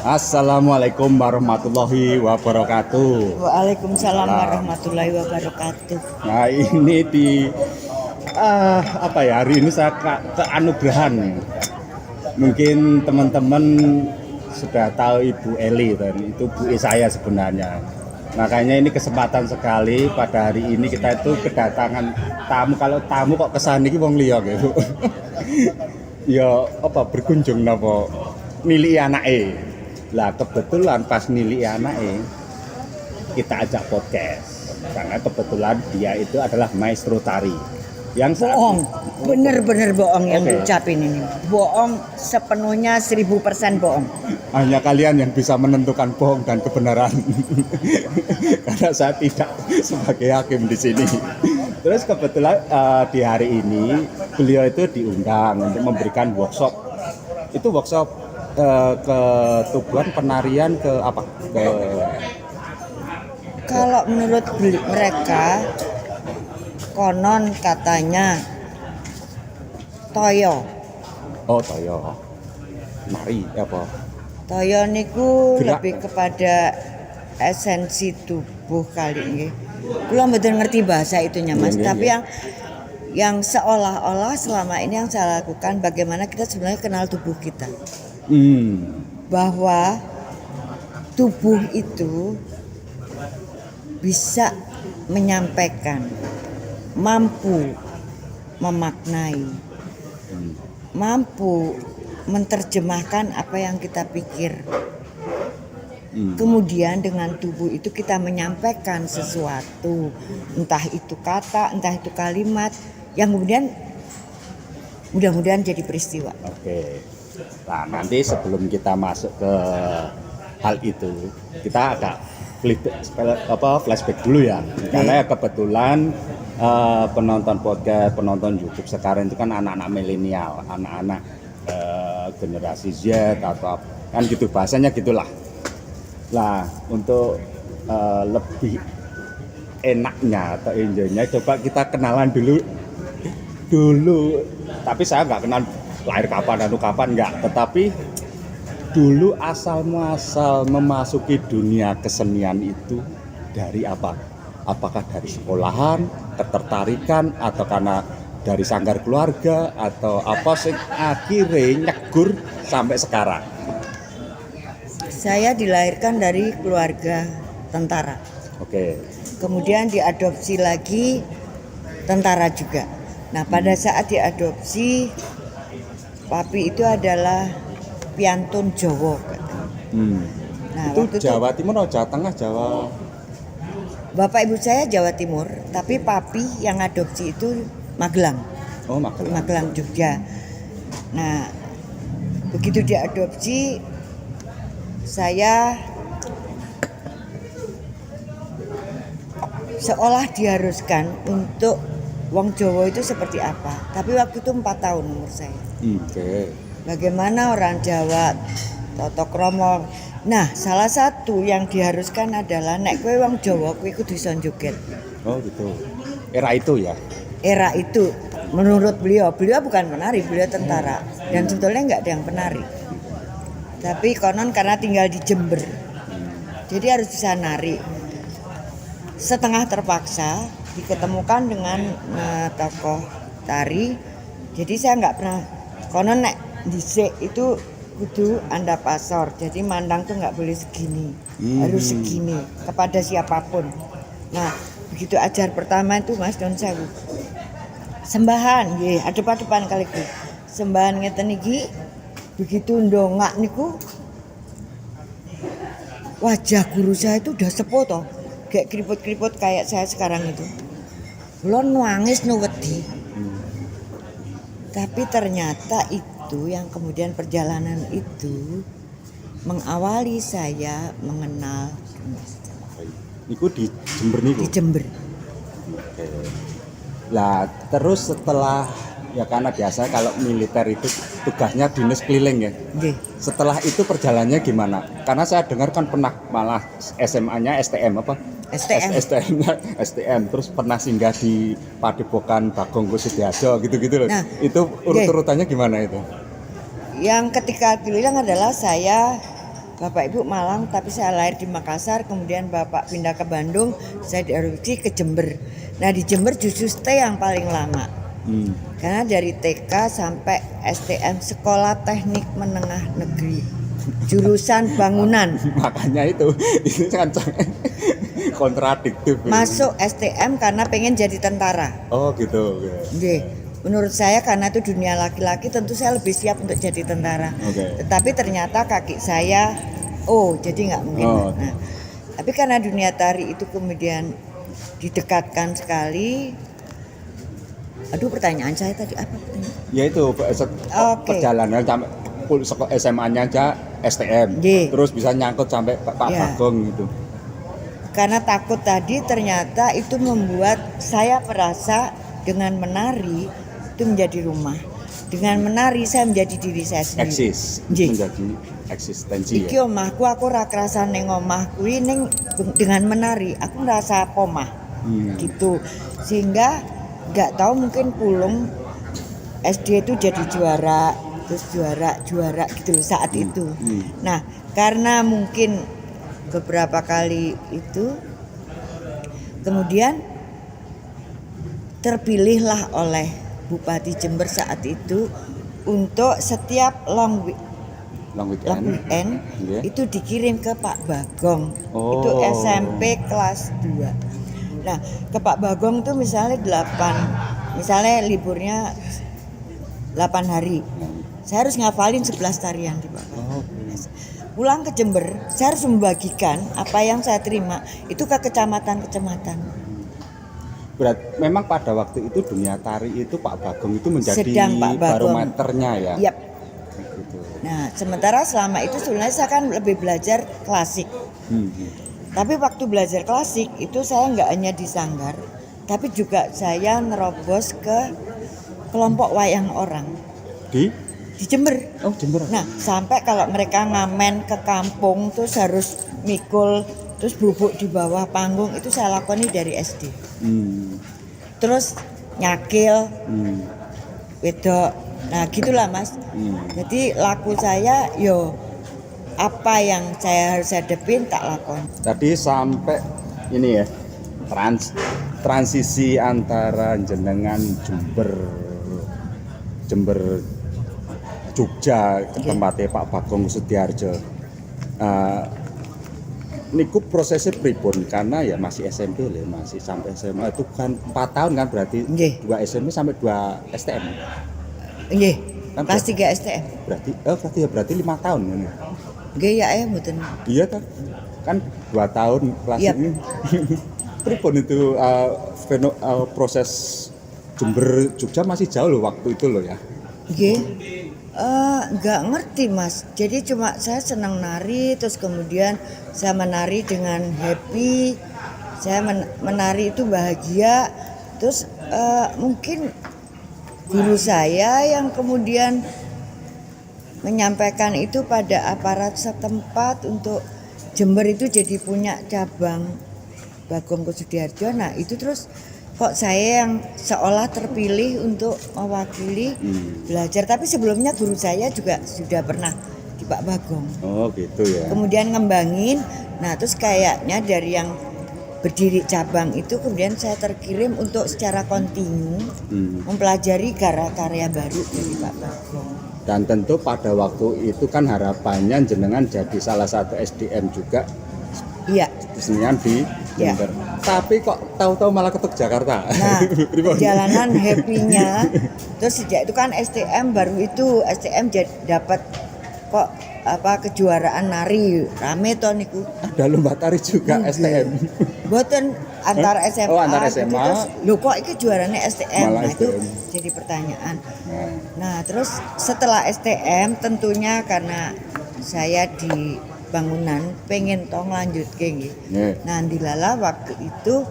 Assalamualaikum warahmatullahi wabarakatuh. Waalaikumsalam warahmatullahi wabarakatuh. Nah ini di hari ini saya keanugerahan. Mungkin teman-teman sudah tahu Ibu Eli dan itu Bu saya sebenarnya. Makanya ini kesempatan sekali pada hari ini kita itu kedatangan tamu. Kalau tamu kok kesan iki wong liya gitu. Ya berkunjung napa nilai anake. Lah kebetulan pas nilai anake kita ajak podcast karena kebetulan dia itu adalah maestro tari yang Bohong, bener-bener bohong yang diucapin ini. Bohong sepenuhnya 1000% bohong. Hanya kalian yang bisa menentukan bohong dan kebenaran. Karena saya tidak sebagai hakim di sini. Terus kebetulan di hari ini beliau itu diundang untuk memberikan workshop. Itu workshop ke tubuhan penarian ke apa? Kalau menurut mereka konon katanya toyo. Oh, toyo. Nari apa? Toyo niku Gerak. lebih kepada esensi tubuh kali ini. Belum betul ngerti bahasa itunya Mas, tapi yang seolah-olah selama ini yang saya lakukan bagaimana kita sebenarnya kenal tubuh kita. Bahwa tubuh itu bisa menyampaikan, mampu memaknai, mampu menerjemahkan apa yang kita pikir. Kemudian dengan tubuh itu kita menyampaikan sesuatu, entah itu kata, entah itu kalimat, yang kemudian mudah-mudahan jadi peristiwa. Oke. Nah, nanti sebelum kita masuk ke hal itu, kita agak flashback dulu ya. Karena kebetulan penonton podcast, penonton YouTube sekarang itu kan anak-anak milenial, anak-anak generasi Z atau kan gitu bahasanya gitulah. Lah, untuk lebih enaknya atau enjoynya coba kita kenalan dulu. Tapi saya nggak kenal lahir kapan enggak, tetapi dulu asal muasal memasuki dunia kesenian itu dari apa? Apakah dari sekolahan, ketertarikan, atau karena dari sanggar keluarga, atau apa sih akhirnya nyegur sampai sekarang? Saya dilahirkan dari keluarga tentara. Oke. Kemudian diadopsi lagi tentara juga. Nah, pada saat diadopsi papi itu adalah piantun Jawa. Nah, itu Jawa Timur atau Jawa Tengah, Jawa? Bapak ibu saya Jawa Timur, tapi papi yang adopsi itu Magelang. Oh, Magelang. Magelang Jogja. Nah, begitu diadopsi saya seolah diharuskan untuk wong Jawa itu seperti apa. Tapi waktu itu 4 tahun umur saya. Oke. Bagaimana orang Jawa toto kromo. Nah, salah satu yang diharuskan adalah nek kowe wong Jawa kowe kudu iso joget. Oh, gitu. Era itu ya. Era itu menurut beliau bukan penari, beliau tentara dan sebetulnya nggak ada yang penari. Tapi konon karena tinggal di Jember. Jadi harus bisa nari. Setengah terpaksa diketemukan dengan tokoh tari. Jadi saya nggak pernah konon nek dhisik itu kudu anda pasor. Jadi mandang tuh nggak boleh segini, harus segini kepada siapapun. Nah, begitu ajar pertama itu Mas Don Sewu. Sembahan, nggih, adep-adepan kali iki. Sembahan ngeten iki begitu ndongak niku wajah guru saya itu udah sepuh toh. Kayak keriput-keriput kayak saya sekarang itu. Belum nangis wedi. Tapi ternyata itu yang kemudian perjalanan itu mengawali saya mengenal Iku di Jember niku. di Jember. Oke. Lah terus setelah ya karena biasa kalau militer itu tugasnya dinas keliling ya. Nggih. Setelah itu perjalanannya gimana? Karena saya dengar kan pernah malah SMA-nya STM apa? STM terus pernah singgah di Padepokan Bagong Kussudiharjo gitu-gitu loh. Nah, itu urut-urutannya gimana itu? Yang ketika keliling adalah saya Bapak Ibu Malang, tapi saya lahir di Makassar, kemudian Bapak pindah ke Bandung, saya diadopsi ke Jember. Nah di Jember justru stay yang paling lama. Karena dari TK sampai STM, Sekolah Teknik Menengah Negeri, jurusan bangunan. Makanya itu kan kontradiktif. Masuk STM karena pengen jadi tentara. Oh gitu. Nggih. Menurut saya karena itu dunia laki-laki, tentu saya lebih siap untuk jadi tentara. Tetapi ternyata kaki saya, jadi nggak mungkin. Nah, tapi karena dunia tari itu kemudian didekatkan sekali. Aduh, pertanyaan saya tadi apa? Ya itu perjalanan sampai SMA-nya aja STM, terus bisa nyangkut sampai Pak Bagong gitu. Karena takut tadi ternyata itu membuat saya merasa dengan menari itu menjadi rumah. Dengan menari saya menjadi diri saya sendiri. Menjadi eksistensi. Iki omahku, aku ra krasan ning omahku ning dengan menari aku ngerasa pomah. Gitu. Sehingga enggak tahu mungkin pulung SD itu jadi juara, terus juara gitu saat itu. Nah, karena mungkin beberapa kali itu kemudian terpilihlah oleh Bupati Jember saat itu untuk setiap long weekend itu dikirim ke Pak Bagong. Itu SMP kelas 2. Nah, ke Pak Bagong tuh misalnya liburnya 8 hari. Saya harus ngafalin 11 tarian di Pak Bagong. Pulang ke Jember, saya harus membagikan apa yang saya terima itu ke kecamatan-kecamatan. Memang pada waktu itu dunia tari itu Pak Bagong itu menjadi barometernya ya. Yap. Gitu. Nah, sementara selama itu sebenarnya saya kan lebih belajar klasik. Tapi waktu belajar klasik itu saya nggak hanya di Sanggar, tapi juga saya nerobos ke kelompok wayang orang. Di Jember. Oh, Jember. Nah, sampai kalau mereka ngamen ke kampung terus harus mikul terus bubuk di bawah panggung itu saya lakoni dari SD. Terus nyakil, wedok, nah gitulah Mas. Jadi laku saya apa yang saya harus hadapin tak lakon. Tadi sampai ini ya transisi antara jenengan Jember Jogja ke tempatnya Pak Bagong Sutiarjo. Niku prosesnya pripun karena ya masih SMP loh, masih sampai SMA itu kan 4 tahun kan berarti. 2 SMP sampai 2 STM. Nggih. Kan kelas 3 STM. Berarti 5 tahun kan. Nggih ya mboten. Iya kan 2 tahun kelas ini. Pripun itu proses Jember Jogja masih jauh loh waktu itu loh ya. Nggih. Nggak ngerti Mas, jadi cuma saya senang nari, terus kemudian saya menari dengan happy, saya menari itu bahagia, terus mungkin guru saya yang kemudian menyampaikan itu pada aparat setempat untuk Jember itu jadi punya cabang Bagong Kussudiarjo. Nah itu terus kok saya yang seolah terpilih untuk mewakili belajar, tapi sebelumnya guru saya juga sudah pernah di Pak Bagong. Oh gitu ya. Kemudian ngembangin, nah terus kayaknya dari yang berdiri cabang itu kemudian saya terkirim untuk secara kontinu mempelajari karya baru dari Pak Bagong. Dan tentu pada waktu itu kan harapannya jenengan jadi salah satu SDM juga. Iya. Kesenian di Jember. Tapi kok tahu-tahu malah ke Jakarta. Nah, perjalanan happy-nya terus sejak itu kan STM baru itu STM dapat kok kejuaraan nari rame toh niku. Ada lomba tari juga STM. Boten antara SMA. Oh, antara SMA. Terus lho kok iki juaranya STM. Nah, itu jadi pertanyaan. Nah, terus setelah STM tentunya karena saya di bangunan pengen tong lanjut kayak Nah dilala waktu itu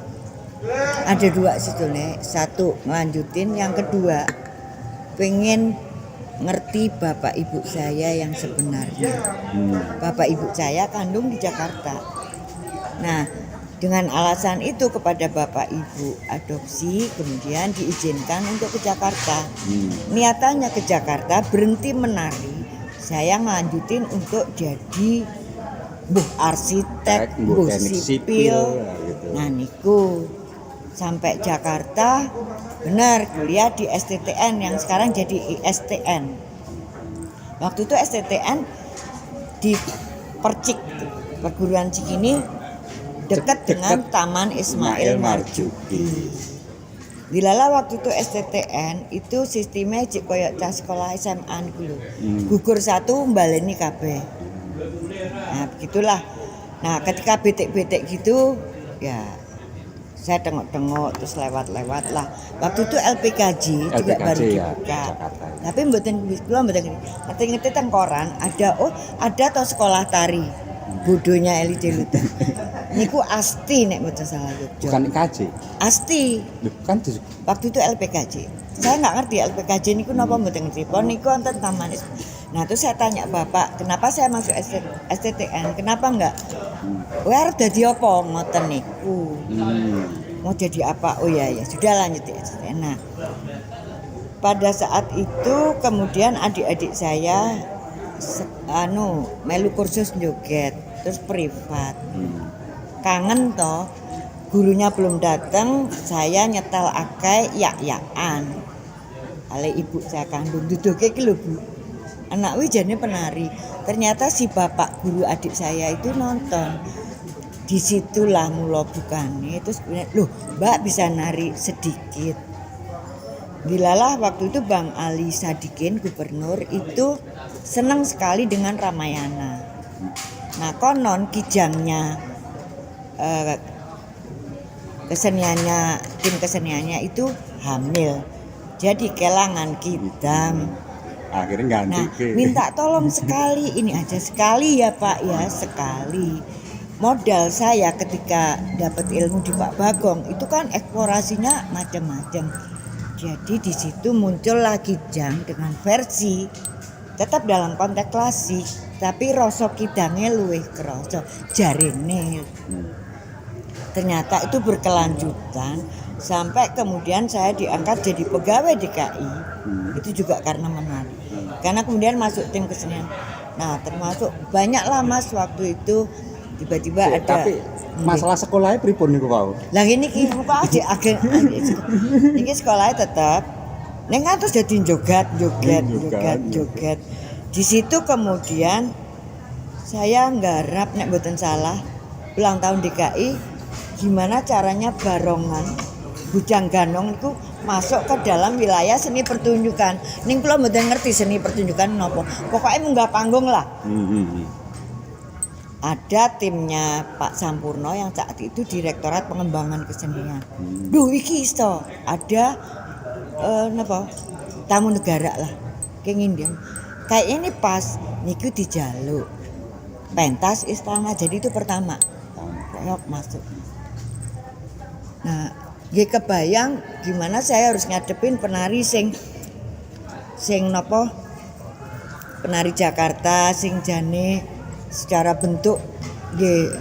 ada 2 sebetulnya, satu ngelanjutin, yang kedua pengen ngerti bapak ibu saya yang sebenarnya. Bapak ibu saya kandung di Jakarta. Nah dengan alasan itu kepada bapak ibu adopsi kemudian diizinkan untuk ke Jakarta. Niatannya ke Jakarta berhenti menari, saya ngelanjutin untuk jadi mbuh arsitek, mbuh mbuh teknik sipil. ya gitu. Nah niku sampai Jakarta benar kuliah di STTN yang sekarang jadi ISTN. Waktu itu STTN di Percik, perguruan Cikini dekat dengan Taman Ismail Marzuki. Dilala waktu itu STTN itu sistemnya cik koyo cah sekolah SMA niku lho. Gugur satu baleni kabeh. Nah, begitulah. Nah, ketika betek-betek gitu ya saya tengok-tengok terus lewat-lewat lah. Waktu itu LPKJ juga baru dibuka. Tapi mboten kula mboten ngerti-ngerti teng koran ada toh sekolah tari. Bodohnya Eli Deluta. Niku Asti nek mboten salah Jogja. Bukan IKJ. Asti. Kan Waktu itu LPKJ. Saya nggak ngerti LPKJ niku napa mboten ngerti. Pon niku wonten taman. Nah, terus saya tanya Bapak, kenapa saya masuk STTN? Kenapa enggak? Arep dadi apa ngoten niku? Mau jadi apa? Oh ya sudah lanjut di STTN. Nah, pada saat itu kemudian adik-adik saya melu kursus joget, terus privat. Kangen toh, gurunya belum datang, saya nyetel akai yak-yakan. Ale ibu saya kandung duduke iki lho Bu. Anak wijane penari. Ternyata si bapak guru adik saya itu nonton. Disitulah mula bukane. Terus loh Mbak bisa nari sedikit. Dilalah waktu itu Bang Ali Sadikin gubernur itu senang sekali dengan Ramayana. Nah konon kijangnya tim keseniannya itu hamil. Jadi kelangan kidam. Akhirnya ganti. Nah, minta tolong sekali, ini aja sekali ya Pak ya, sekali. Modal saya ketika dapat ilmu di Pak Bagong itu kan eksplorasinya macam-macam. Jadi di situ muncul lagi kijang dengan versi tetap dalam konteks klasik, tapi rasa kidangnya luwih kerasa jarene. Ternyata itu berkelanjutan sampai kemudian saya diangkat jadi pegawai DKI. Itu juga karena menari. Karena kemudian masuk tim kesenian. Nah, termasuk banyaklah Mas waktu itu tiba-tiba ada. Tapi masalah sekolahnya pripun niku Pak? Lah ini ki kok agen. Iki sekolahnya tetap ning kan terus jadi joget. Di situ kemudian saya nggarap nek mboten salah ulang tahun DKI gimana caranya barongan Bujang Ganong itu masuk ke dalam wilayah seni pertunjukan. Ning kula mboten ngerti seni pertunjukan napa. Pokoknya munggah panggung lah. Ada timnya Pak Sampurno yang saat itu Direktorat Pengembangan Kesenian. Duh iki iso. Ada tamu negara lah. Kengin dia. Kayak ini pas niku dijaluk. Pentas istana jadi itu pertama. Masuk. Nah, nggih kebayang gimana saya harus ngadepin penari sing penari Jakarta sing jane secara bentuk nggih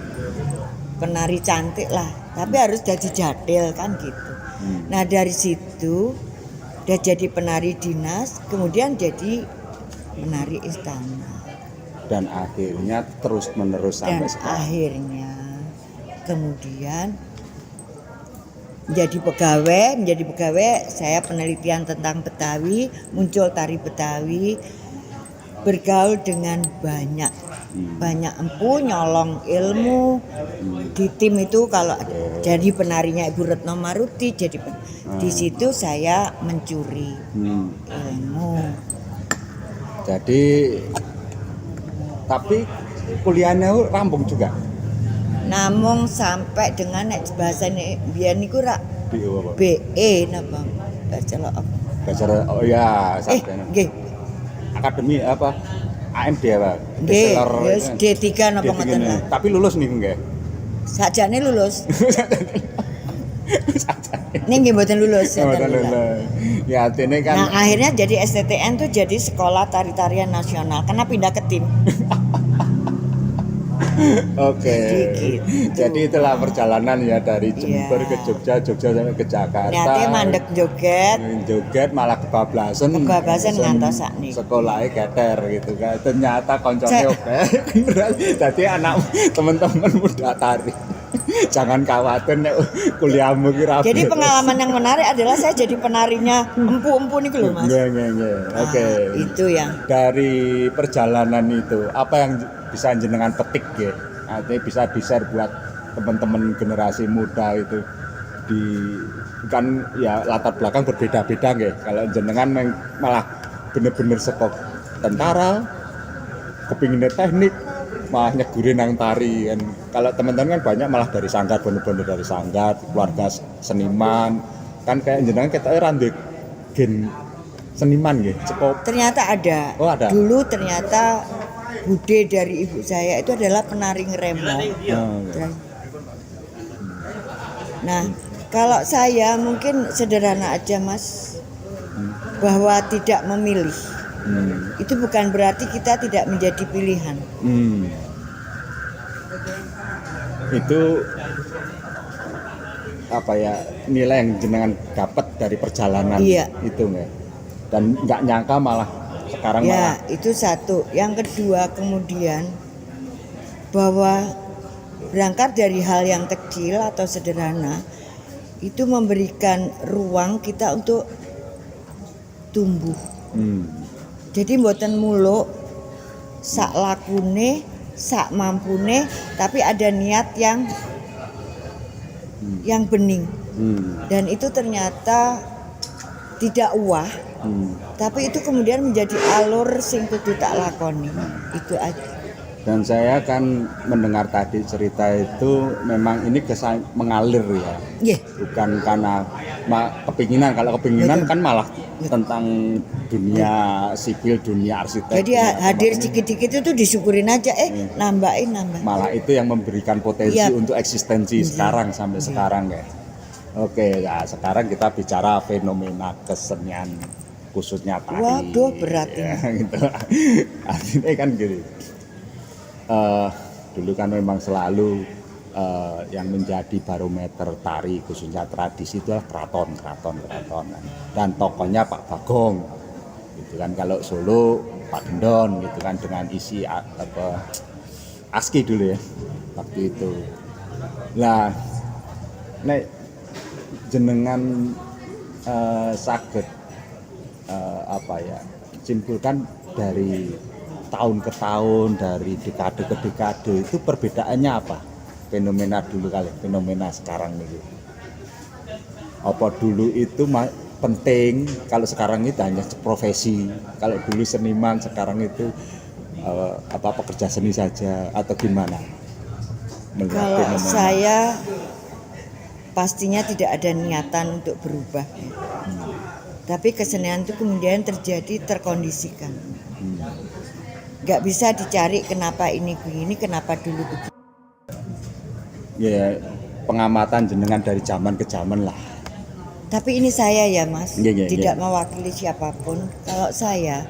penari cantik lah, tapi harus jadi jadil kan gitu. Nah, dari situ udah jadi penari dinas, kemudian jadi penari istana. Dan akhirnya terus menerus sampai sekarang. Akhirnya kemudian menjadi pegawai saya penelitian tentang Betawi, muncul tari Betawi, bergaul dengan banyak empu, nyolong ilmu di tim itu. Kalau jadi penarinya Ibu Retno Maruti, jadi di situ saya mencuri ilmu. Jadi tapi kuliahnya rampung juga. Namung sampai dengan nek bahasane biyen niku rak BE napa? Bachelor oh ya, nggih. Akademi apa? AMD apa? Nggih, D3 napa ngoten. Tapi lulus nih nggih. Sakjane lulus. Ning nggih mboten lulus. Ya artinya kan. Nah, akhirnya jadi STTN tuh jadi Sekolah Tari-Tarian Nasional karena pindah ke tim. Oke. Gitu. Jadi itulah perjalanan ya dari Jember Iya. ke Jogja, Jogja sampai ke Jakarta. Niate mandek joget, Joget malah kebablasan. Kebablasan Langsung ngantos sakniki. sekolahnya keter gitu kan. Ternyata koncone Saya- oke. Jadi anak teman-teman muda tari. Jangan khawatir nek kuliahmu kira. Jadi pengalaman yang menarik adalah saya jadi penarinya empu-empu nih loh Mas. Nggih. Oke. Ah, itu yang Dari perjalanan itu apa yang bisa jenengan petik ya? Artinya bisa di-share buat teman-teman generasi muda itu di kan ya latar belakang berbeda-beda nggih. Kalau jenengan malah bener-bener sekok tentara, kepinginnya teknik, malah nyeguri nang tari kan. Kalau teman-teman kan banyak malah dari sanggar, bener-bener dari sanggar, keluarga seniman. Kan kayak jenengan ketoknya randek gen seniman nggih, cukup. ternyata ada. Oh, ada. Dulu ternyata bude dari ibu saya itu adalah penari ngeremo. Nah, kalau saya mungkin sederhana aja Mas, bahwa tidak memilih. Itu bukan berarti kita tidak menjadi pilihan. Itu apa ya nilai yang jenengan dapat dari perjalanan Iya. itu nggak? Dan nggak nyangka malah sekarang malah Ya, itu satu. Yang kedua kemudian bahwa berangkat dari hal yang kecil atau sederhana itu memberikan ruang kita untuk tumbuh. Jadi mboten muluk sak lakune, sak mampune, tapi ada niat yang bening. Dan itu ternyata tidak uah, tapi itu kemudian menjadi alur sing kudu tak lakoni. Itu aja. Dan saya kan mendengar tadi cerita itu memang ini mengalir ya. Yeah. Bukan karena kepinginan. Kalau kepinginan Betul. kan malah tentang dunia sipil, dunia arsitek. Jadi hadir sedikit-sedikit itu disyukurin aja, nambahin. Malah itu yang memberikan potensi Iya. untuk eksistensi Iya. sekarang sampai sekarang ya. Oke, nah sekarang kita bicara fenomena kesenian khususnya tari. Waduh, berat ini. Ya, gitu. Artinya kan gini. Dulu kan memang selalu yang menjadi barometer tari khususnya tradisi itu adalah keraton. Dan tokohnya Pak Bagong. Gitu kan kalau Solo Pak Gendon gitu kan dengan isi ASKI dulu ya waktu itu. Nah, nek jenengan saged simpulkan dari tahun ke tahun, dari dekade ke dekade itu perbedaannya apa? Fenomena dulu kali, fenomena sekarang ini. Apa dulu itu penting, kalau sekarang itu hanya profesi. Kalau dulu seniman, sekarang itu pekerja seni saja atau gimana? Kalau saya pastinya tidak ada niatan untuk berubah. Tapi kesenian itu kemudian terjadi terkondisikan. Gak bisa dicari kenapa ini begini, kenapa dulu begini. Ya, pengamatan jenengan dari zaman ke zaman lah. Tapi ini saya ya Mas, tidak Iya. mewakili siapapun. Kalau saya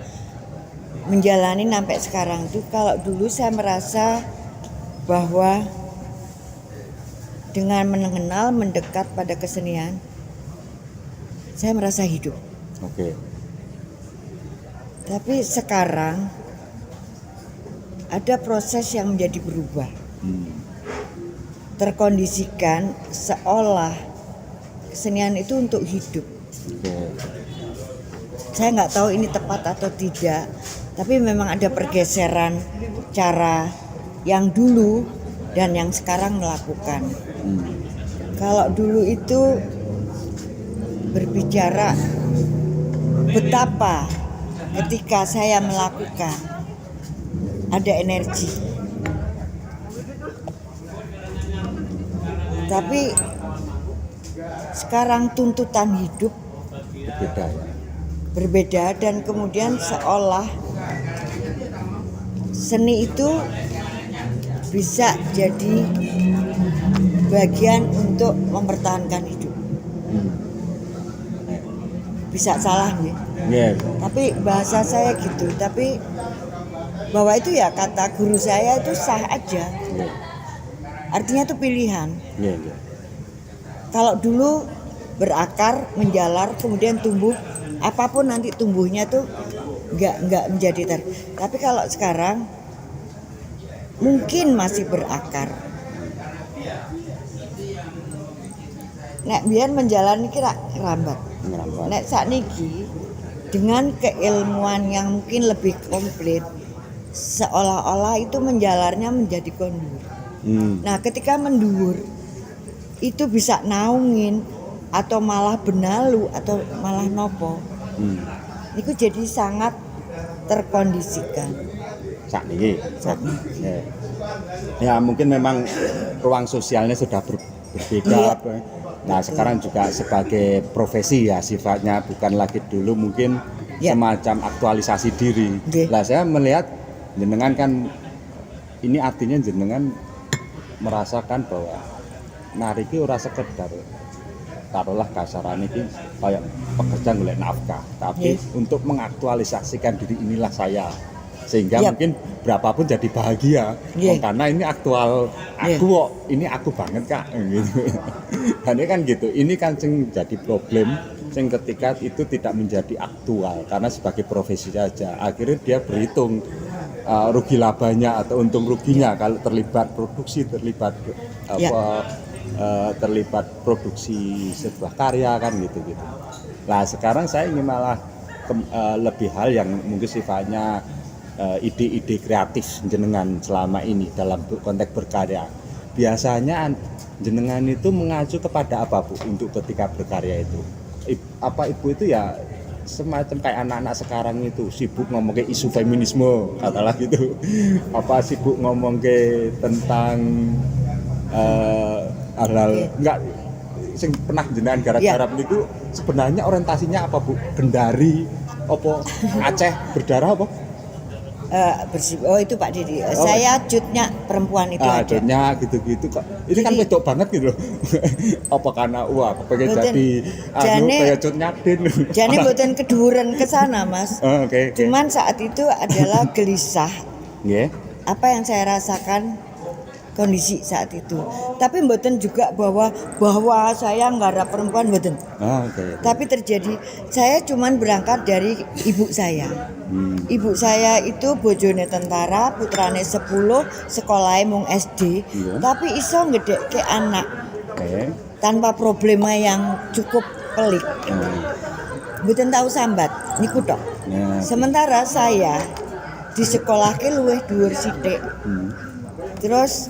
menjalani sampai sekarang itu, kalau dulu saya merasa bahwa dengan mengenal, mendekat pada kesenian, saya merasa hidup. Oke. Tapi sekarang ada proses yang menjadi berubah. Terkondisikan seolah kesenian itu untuk hidup. Oke. Saya nggak tahu ini tepat atau tidak, tapi memang ada pergeseran cara yang dulu dan yang sekarang melakukan. Kalau dulu itu berbicara betapa ketika saya melakukan ada energi. Tapi sekarang tuntutan hidup berbeda dan kemudian seolah seni itu bisa jadi bagian untuk mempertahankan hidup. Bisa salah nih. Yeah. Tapi bahasa saya gitu. Tapi bahwa itu ya kata guru saya itu sah aja. Nggih. Artinya itu pilihan. Nggih, nggih. Kalau dulu berakar, menjalar, kemudian tumbuh, apapun nanti tumbuhnya tuh nggak menjadi Tapi kalau sekarang mungkin masih berakar. Nek biyen menjalani kira rambat. Ngerambat. Nek sakniki dengan keilmuan yang mungkin lebih komplit, seolah-olah itu menjalarnya menjadi kondur. Nah, ketika mendur itu bisa naungin atau malah benalu atau malah nopo. Itu jadi sangat terkondisikan. Sakniki. Sakniki. Ya mungkin memang ruang sosialnya sudah berbeda. Iya. Nah sekarang juga sebagai profesi ya sifatnya, bukan lagi dulu mungkin Ya. semacam aktualisasi diri. Nggih. Lah saya melihat jenengan kan ini artinya jenengan merasakan bahwa nari iki ora sekedar taruhlah kasaran iki kayak pekerja golek nafkah, tapi Yes. untuk mengaktualisasikan diri inilah saya. Sehingga Yap. mungkin berapapun jadi bahagia. Yeah. Karena ini aktual aku Yeah. kok, ini aku banget Kak gitu. Dan ini kan gitu. Ini kan sing jadi problem sing ketika itu tidak menjadi aktual karena sebagai profesi saja. Akhirnya dia berhitung rugi labanya atau untung ruginya kalau terlibat produksi, terlibat terlibat produksi sebuah karya kan gitu. Nah, sekarang saya ingin malah lebih hal yang mungkin sifatnya ide-ide kreatif jenengan selama ini dalam konteks berkarya. Biasanya jenengan itu mengacu kepada apa Bu untuk ketika berkarya itu? Ibu itu ya semacam kayak anak-anak sekarang itu sibuk ngomong ke isu feminisme katalah gitu. Apa sibuk ngomong ke tentang hal-hal enggak sing pernah jenengan gara-gara itu sebenarnya orientasinya apa Bu? Gendari apa Aceh berdarah apa? Oh itu Pak Didi. Saya cutnya perempuan itu ada. Cutnya gitu-gitu kok. Ini kan wedok banget gitu loh. Apa karena pengen Boten. jadi kayak cutnya Din. Jadi mboten keduren ke sana, Mas. Oke. Cuman saat itu adalah gelisah. Nggih. Apa yang saya rasakan kondisi saat itu. Tapi mboten juga bahwa saya nggarap perempuan mboten. Oke. Tapi terjadi, saya cuman berangkat dari ibu saya. Ibu saya itu bojone tentara, putrane 10, sekolahnya mung SD, tapi iso ngedekke anak tanpa problema yang cukup pelik. Mboten tahu sambat, niku tok. Sementara saya di sekolahke luwih dhuwur sithik. Terus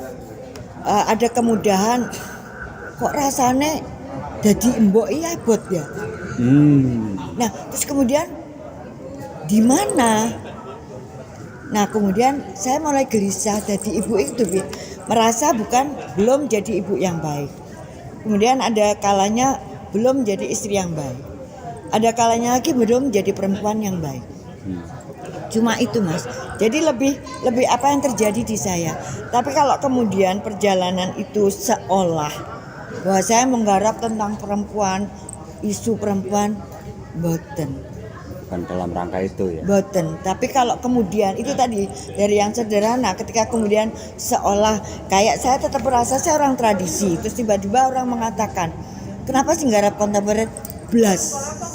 ada kemudahan, kok rasanya jadi embok iya abot ya. Nah terus kemudian di mana? Nah kemudian saya mulai gelisah jadi ibu itu merasa belum jadi ibu yang baik. Kemudian ada kalanya belum jadi istri yang baik. Ada kalanya lagi belum jadi perempuan yang baik. Cuma itu Mas. Jadi lebih apa yang terjadi di saya. Tapi kalau kemudian perjalanan itu seolah bahwa saya menggarap tentang perempuan, isu perempuan, boten. Bukan dalam rangka itu ya. Boten. Tapi kalau kemudian itu tadi dari yang sederhana, ketika kemudian seolah kayak saya tetap merasa saya orang tradisi, terus tiba-tiba orang mengatakan, kenapa sih garap kontemporer? Blas.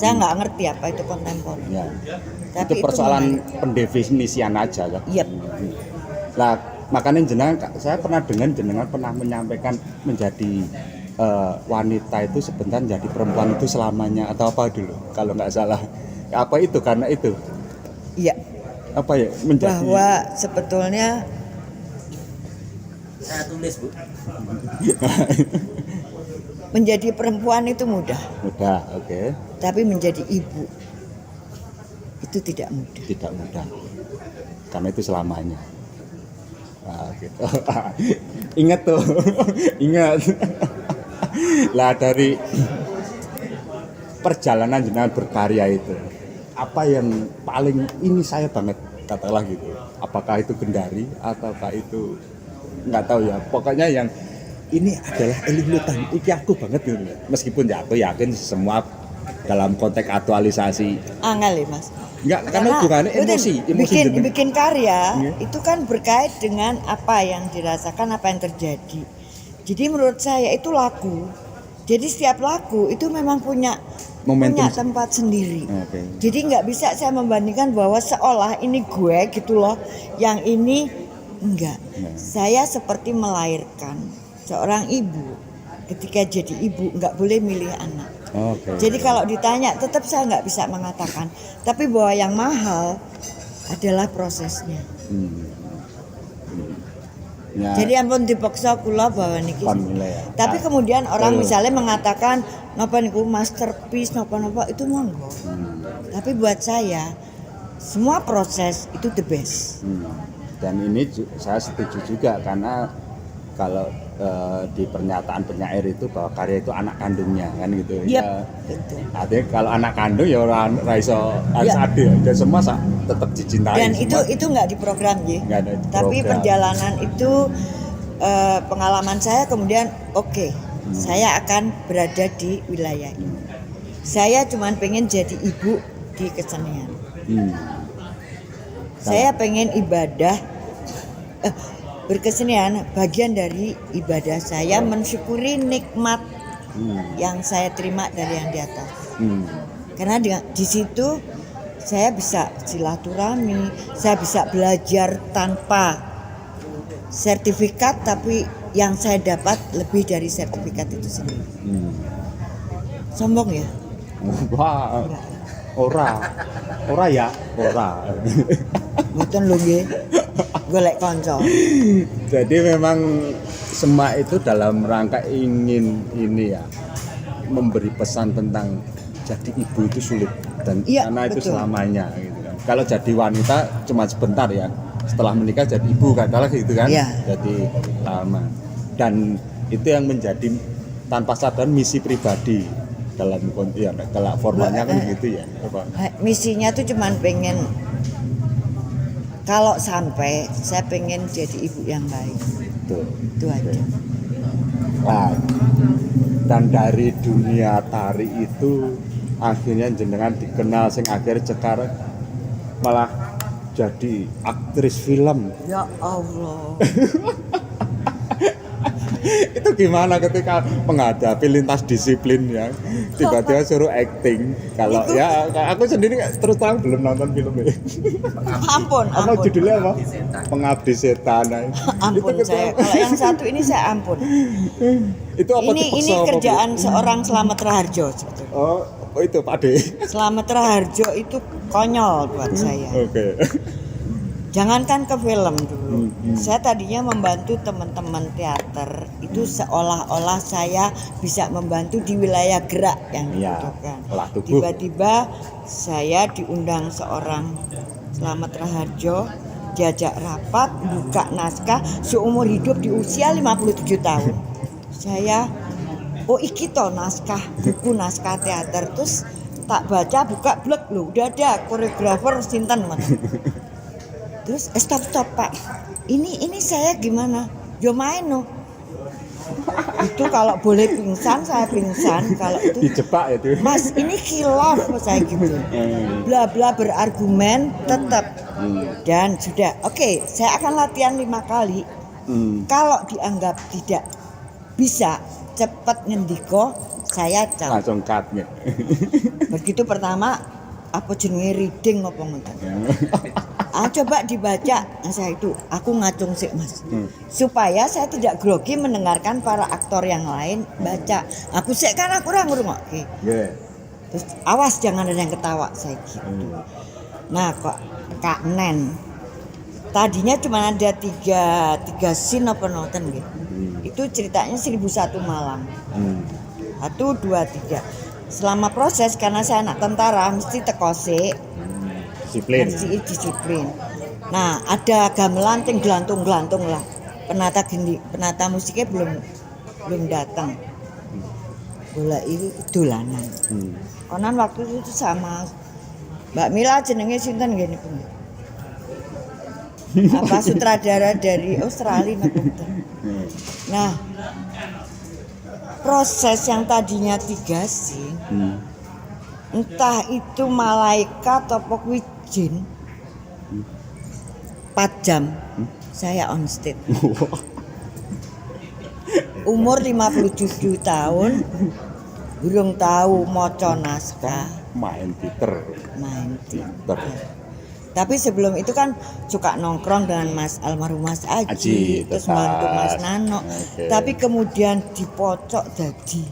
Saya nggak ngerti apa itu kontemporer. Ya. Tapi itu persoalan pendefinisian aja kan. Yep. Lah makanya saya pernah dengar jenengan pernah menyampaikan menjadi wanita itu sebenarnya jadi perempuan itu selamanya atau apa dulu kalau nggak salah. Apa itu karena itu? Iya. Apa ya menjadi bahwa sebetulnya saya tulis Bu. menjadi perempuan itu mudah. Mudah, oke. Tapi menjadi ibu itu tidak mudah. Tidak mudah. Karena itu selamanya. Nah, gitu. Ingat tuh. Ingat. Lah dari perjalanan jenengan berkarya itu, apa yang paling ini saya banget katakanlah gitu. Apakah itu Gendari ataukah itu nggak tahu ya. Pokoknya yang ini adalah Eli Lutan. Iki aku banget gitu. Meskipun ya aku yakin semua dalam konteks aktualisasi. Angel ya Mas. Enggak, karena hubungannya emosi jenengan. bikin karya itu kan berkait dengan apa yang dirasakan, apa yang terjadi. Jadi menurut saya itu lagu. Jadi setiap lagu itu memang punya Momentum. tempat sendiri. Oke. Jadi nggak bisa saya membandingkan bahwa seolah ini gue gitu loh, yang ini enggak. Saya seperti melahirkan seorang ibu. Ketika jadi ibu nggak boleh milih anak. Oke. Jadi kalau ditanya tetap saya nggak bisa mengatakan. Tapi bahwa yang mahal adalah prosesnya. Ya, Jadi ampun dipaksa kula bahwa niki. ya. Tapi kemudian orang misalnya mengatakan napa niku masterpiece napa itu monggo. Tapi buat saya semua proses itu the best. Dan ini saya setuju juga karena kalau di pernyataan penyair itu bahwa karya itu anak kandungnya kan gitu. Yep, Ya, betul. artinya kalau anak kandung ya orang raiso harus adil dan semua tetap dicintai. Dan semua. itu nggak diprogram ya. Nggak ada Tapi program. perjalanan itu pengalaman saya kemudian oke, saya akan berada di wilayah ini. Saya cuman pengen jadi ibu di kesenian. Saya pengen ibadah berkesenian bagian dari ibadah saya mensyukuri nikmat yang saya terima dari yang di atas. Karena di situ saya bisa silaturahmi, saya bisa belajar tanpa sertifikat, tapi yang saya dapat lebih dari sertifikat itu sendiri. Sombong ya? Wah, ora ya. Mboten lho nggih. Golek kanca. Jadi memang Semak itu dalam rangka ingin ini ya memberi pesan tentang jadi ibu itu sulit dan Iya, karena itu betul. selamanya gitu kan. Kalau jadi wanita cuma sebentar ya. Setelah menikah jadi ibu katakanlah gitu kan. Iya. Jadi lama. Dan itu yang menjadi tanpa sadar misi pribadi dalam ya kalau formalnya kan gitu ya. Apa? Misinya tuh cuman pengen kalau sampai saya pengen jadi ibu yang baik. Tuh. Itu aja. Nah, dan dari dunia tari itu akhirnya jenengan dikenal sing akhir cekar malah jadi aktris film. Ya Allah. Itu gimana ketika menghadapi lintas disiplin ya tiba-tiba suruh acting kalau ya aku sendiri terus terang belum nonton filmnya. Ampun. Apa judulnya apa? Pengabdi Setan. Ampun Itu saya. Kalau yang satu ini saya ampun. itu apa Ini dipaksa apa, kerjaan Bu? seorang Slamet Raharjo sebetulnya. Oh itu Pak De. Slamet Raharjo itu konyol buat saya. Oke. Jangankan ke film dulu. Saya tadinya membantu teman-teman teater itu seolah-olah saya bisa membantu di wilayah gerak yang Iya, dibutuhkan. olah tubuh. Tiba-tiba saya diundang seorang Slamet Raharjo, diajak rapat, buka naskah seumur hidup di usia 57 tahun. Saya iki toh naskah, buku naskah teater, terus tak baca buka blog loh, udah ada koreografer sinten mana. Terus stop Pak, ini saya gimana? Yo main no. Itu kalau boleh pingsan saya pingsan, kalau itu Dijebak itu. Mas ini khilaf saya gitu. Bla bla berargumen tetap. Dan sudah oke, saya akan latihan 5 kali. Kalau dianggap tidak bisa cepat ngendiko, saya cal. Langsung cut nih. Begitu pertama apa jenenge reading apa ngoten. Coba dibaca. Nah, saya itu aku ngacung sih Mas. Supaya saya tidak grogi mendengarkan para aktor yang lain baca. Aku sik kan aku ora ngrungokke. Yeah. Terus awas jangan ada yang ketawa saya gitu. Nah kok Kak Nen tadinya cuma ada tiga scene apa nonton gitu. Itu ceritanya 1001 malam. 1, 2, 3. Selama proses karena saya anak tentara mesti tekose Disiplin. disiplin. Nah ada gamelan ting gelantung lah. Penata musiknya belum datang. Bola itu dolanan. Konon waktu itu sama Mbak Mila jenenge sinten nggih niku. Apa sutradara dari Australia napa mboten. Nah, proses yang tadinya 3 scene entah itu malaikat atau kuwi jin. 4 jam saya on stage. Umur 57 tahun, belum tahu maca naskah, main teater. Tapi sebelum itu kan suka nongkrong dengan Mas almarhum Mas Aji, Aji, terus tetap. bantu Mas Nano. Oke. Tapi kemudian dipocok jadi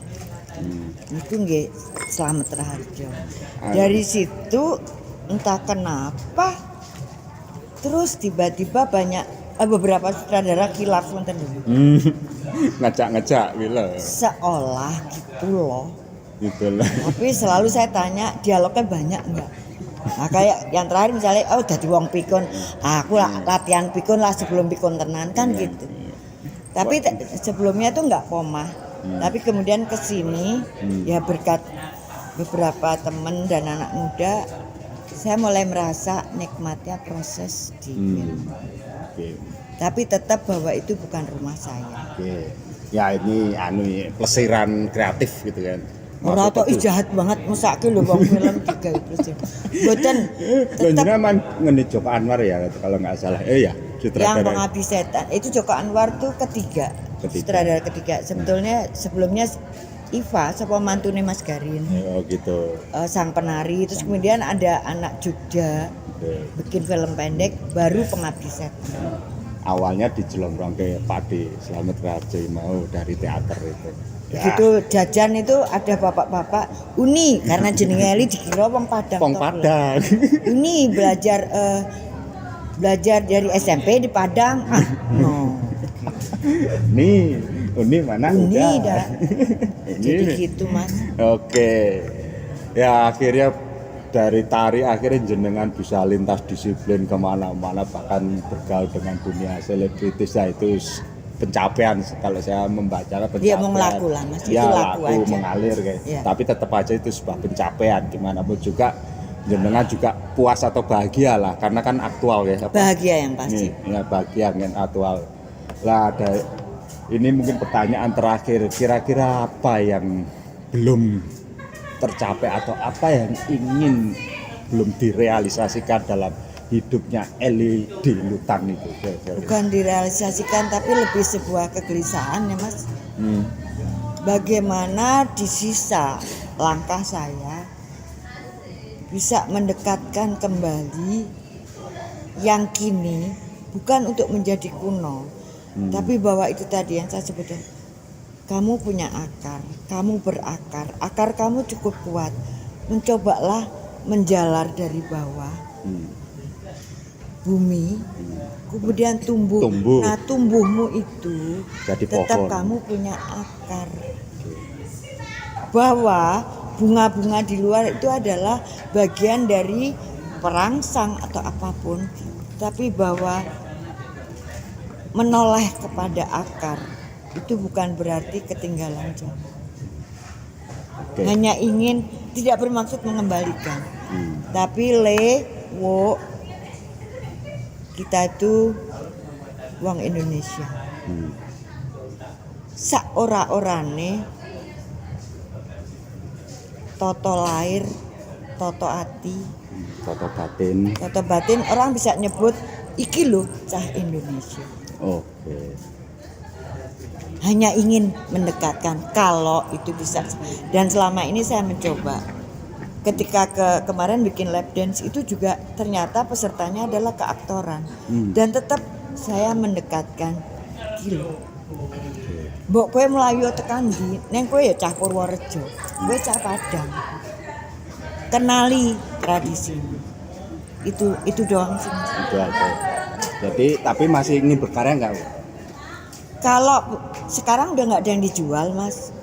itu nggih Slamet Raharjo. Dari situ entah kenapa terus tiba-tiba banyak beberapa sutradara khilaf wonten dulu. Ngajak-ngajak gitu. Seolah gitu loh. Gitu lah. Tapi selalu saya tanya dialognya banyak enggak? Nah kayak yang terakhir misalnya dadi wong pikun, aku latihan pikun lah sebelum pikun tenan kan gitu. Tapi sebelumnya tuh enggak pomah. Tapi kemudian ke sini ya berkat beberapa teman dan anak muda saya mulai merasa nikmatnya proses di film. Oke. Tapi tetap bahwa itu bukan rumah saya. Oke. Ya ini pelesiran kreatif gitu kan. Ora tok jahat banget mesake lho wong film digawe presiden. Mboten tetep Jenengan ngene Joko Anwar ya kalau nggak salah. Ya, yang Pengabdi Setan itu Joko Anwar tuh ketiga. Sutradara ketiga. Sebetulnya sebelumnya Iva sapa mantune Mas Garin. Oh gitu. Sang penari, terus kemudian ada anak Jogja bikin film pendek baru Pengabdi Setan. Awalnya dijelontrong ke Pakde Slamet Raharjo mau dari teater itu. Begitu jajan itu ada bapak-bapak Uni karena jenenge Eli dikira wong Padang. Wong Padang. Uni belajar dari SMP di Padang. Uni mana Uni udah. dah. Jadi gitu Mas. Oke. Ya akhirnya dari tari akhirnya jenengan bisa lintas disiplin kemana-mana bahkan bergaul dengan dunia selebritis ya itu pencapaian kalau saya membaca pencapaian. Dia mau ngelaku lah Mas, ya, itu laku aja. mengalir kayak. Ya. Tapi tetap aja itu sebuah pencapaian gimana pun juga jenengan juga puas atau bahagia lah karena kan aktual ya. Bahagia yang pasti. Ya bahagia yang aktual. Lah ada ini mungkin pertanyaan terakhir kira-kira apa yang belum tercapai atau apa yang ingin belum direalisasikan dalam hidupnya Eli di Lutan itu? Bukan direalisasikan tapi lebih sebuah kegelisahan ya Mas. Bagaimana di sisa langkah saya bisa mendekatkan kembali yang kini bukan untuk menjadi kuno, tapi bahwa itu tadi yang saya sebutkan. Kamu punya akar, kamu berakar, akar kamu cukup kuat. Mencobalah menjalar dari bawah bumi, kemudian tumbuh. Nah tumbuhmu itu jadi tetap pohon. kamu punya akar. Bahwa bunga-bunga di luar itu adalah bagian dari perangsang atau apapun, tapi bahwa menoleh kepada akar itu bukan berarti ketinggalan zaman. Hanya ingin tidak bermaksud mengembalikan. Tapi kita itu wong Indonesia. Saora-orane toto lahir, toto ati, toto batin orang bisa nyebut iki lho cah Indonesia. Oke. Hanya ingin mendekatkan kalau itu bisa. Dan selama ini saya mencoba. Ketika kemarin bikin lap dance itu juga ternyata pesertanya adalah keaktoran. Dan tetap saya mendekatkan kilo. Mbok kowe mlayu tekan ndi? Neng kowe ya cah Purworejo. Kowe cah Padang. Kenali tradisi. Itu doang sih. Itu aja. Jadi tapi masih ingin berkarya enggak? Kalau sekarang udah nggak ada yang dijual Mas,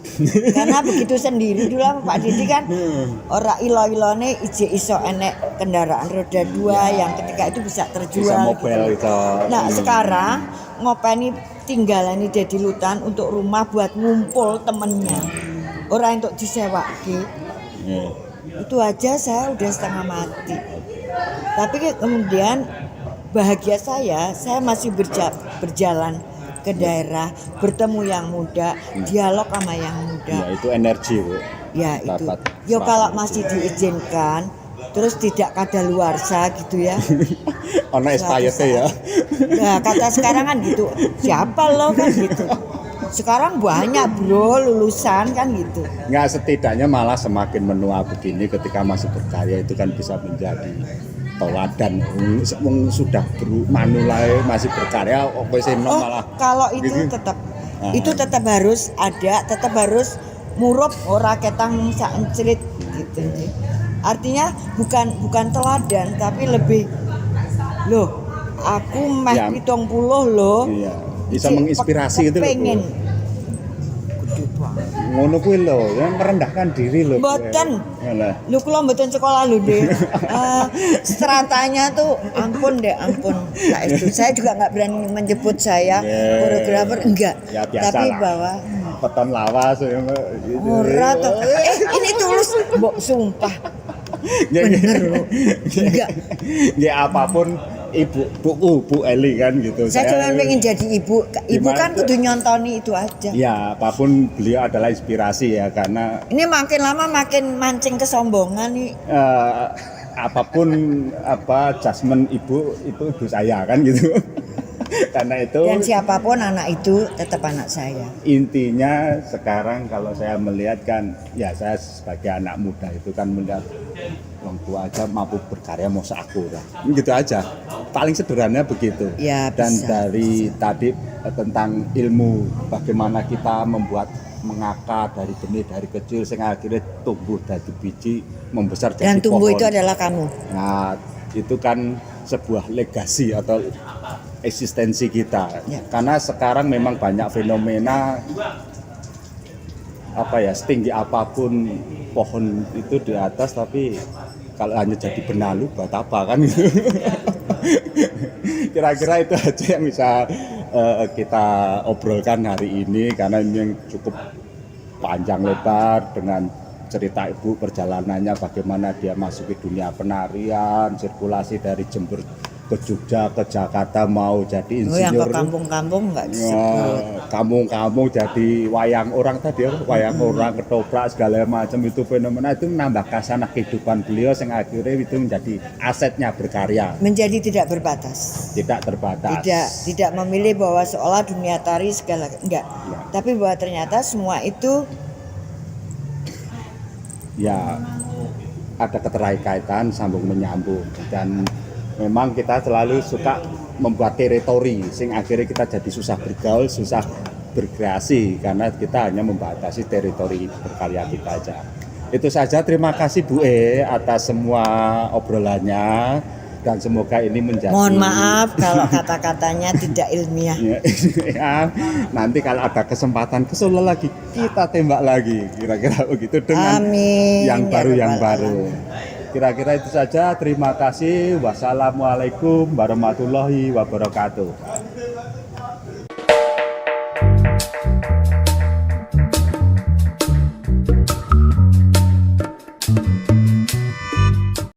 karena begitu sendiri dulu sama Pak Didi kan ora ilo-ilone iso enek kendaraan roda 2 yang ketika itu bisa terjual. Bisa mobil gitu. Nah sekarang ngopeni tinggalane Dedi Lutan untuk rumah buat ngumpul temennya, orang untuk disewake. Itu aja saya udah setengah mati. Tapi kemudian bahagia saya masih berjalan ke daerah, bertemu yang muda, dialog sama yang muda. Ya itu energi, Bu. Ya itu. dapat Yo kalau serapan masih itu. diizinkan, terus tidak kadaluarsa gitu ya. Ono expired ya. Nah kata sekarang kan gitu. Siapa lo kan gitu. Sekarang banyak bro lulusan kan gitu. Nggak, setidaknya malah semakin menua begini ketika masih berkarya itu kan bisa menjadi teladan. Sudah manulai masih berkarya wis enom Oh malah kalau itu gitu. tetap Ah. itu tetap harus ada, tetap harus murup ora ketang sak encelit gitu. Artinya bukan teladan tapi lebih loh aku meh Ya. 70 loh. Iya, bisa menginspirasi itu loh, Bu. Pengen gede banget. Ngono kuwi lho, yang merendahkan diri lho. Mboten. Yalah. Lu kula mboten sekolah lho, Dek. Stratanya tuh ampun deh, ampun. Nah, itu saya juga nggak berani menyebut saya Yeah. koreografer enggak. Ya, biasa Tapi lah. bahwa Peton lawas ya, gitu. ora toh. Ini tulus, Mbok, sumpah. Ya, Bener loh. Enggak. Ya apapun Bu Eli kan gitu. Saya cuma pengen jadi ibu. Ibu Gimana kan tuh? kudu nyontoni itu aja. Ya apapun beliau adalah inspirasi ya, karena Ini makin lama makin mancing kesombongan nih. apapun apa judgement ibu itu ibu saya kan gitu. Karena itu Dan siapapun anak itu tetap anak saya. intinya sekarang kalau saya melihat kan, ya saya sebagai anak muda itu kan melihat orang tua aja mampu berkarya mau aku lah, gitu aja. Paling sederhana begitu. Ya, Dan bisa. dari tadi tentang ilmu bagaimana kita membuat mengakar dari benih dari kecil sehingga akhirnya tumbuh dari biji membesar jadi Dan tumbuh pohon. itu adalah kamu. Nah, itu kan sebuah legasi atau eksistensi kita. Ya. Karena sekarang memang banyak fenomena apa ya, setinggi apapun pohon itu di atas, tapi kalau hanya jadi benalu buat apa kan gitu. Kira-kira itu aja yang bisa kita obrolkan hari ini, karena ini yang cukup panjang lebar dengan cerita ibu, perjalanannya bagaimana dia masuk ke dunia penarian, sirkulasi dari Jember ke Jogja ke Jakarta mau jadi Oh, yang ke insinyur. kampung-kampung enggak Ya, disebut. kampung-kampung jadi wayang orang tadi ya, wayang orang ketoprak segala macam, itu fenomena itu menambah kasanah kehidupan beliau yang akhirnya itu menjadi asetnya berkarya, Menjadi tidak berbatas. tidak terbatas. Tidak memilih bahwa seolah dunia tari segala enggak. Ya. Tapi bahwa ternyata semua itu Ya ada keterkaitan sambung menyambung, dan memang kita selalu suka membuat teritori sing akhirnya kita jadi susah bergaul, susah berkreasi karena kita hanya membatasi teritori berkarya kita aja. Itu saja, terima kasih Bu atas semua obrolannya, dan semoga ini menjadi mohon maaf kalau kata-katanya tidak ilmiah. ya, nanti kalau ada kesempatan ke Solo lagi kita tembak lagi, kira-kira begitu dengan Amin. yang Ya baru yang Rabbal baru. Alamin. Kira-kira itu saja. Terima kasih. Wassalamualaikum warahmatullahi wabarakatuh.